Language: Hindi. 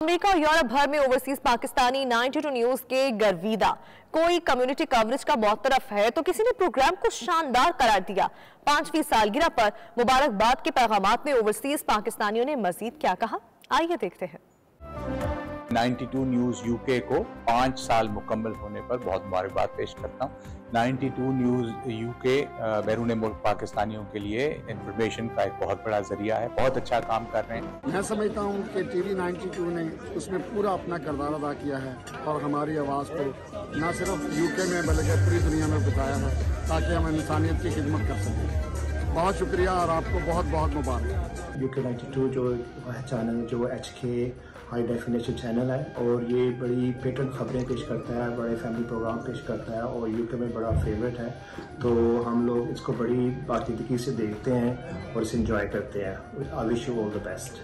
अमेरिका और यूरोप भर में ओवरसीज पाकिस्तानी 92 न्यूज के गर्विदा। कोई कम्युनिटी कवरेज का मौतरफ है तो किसी ने प्रोग्राम को शानदार करार दिया। 5वीं सालगिरह पर मुबारकबाद के पैगामात में ओवरसीज पाकिस्तानियों ने मजीद क्या कहा, आइए देखते हैं। 92 न्यूज़ यूके को 5 साल मुकम्मल होने पर बहुत मुबारकबाद पेश करता हूँ। 92 न्यूज़ यूके बैरून मुल्क पाकिस्तानियों के लिए इंफॉर्मेशन का एक बहुत बड़ा जरिया है, बहुत अच्छा काम कर रहे हैं। मैं समझता हूँ कि टीवी 92 ने उसमें पूरा अपना किरदार अदा किया है और हमारी आवाज़ को न सिर्फ यूके में बल्कि पूरी दुनिया में बताया है ताकि हम इंसानियत की खिदमत कर सकें। बहुत शुक्रिया और आपको बहुत बहुत मुबारक। यूके 92 जो चैनल जो HK हाई डेफिनेशन चैनल है और ये बड़ी पेटेंट खबरें पेश करता है, बड़े फैमिली प्रोग्राम पेश करता है और यूके में बड़ा फेवरेट है, तो हम लोग इसको बड़ी बाकीदगी से देखते हैं और इसे इंजॉय करते हैं। I wish you all the best.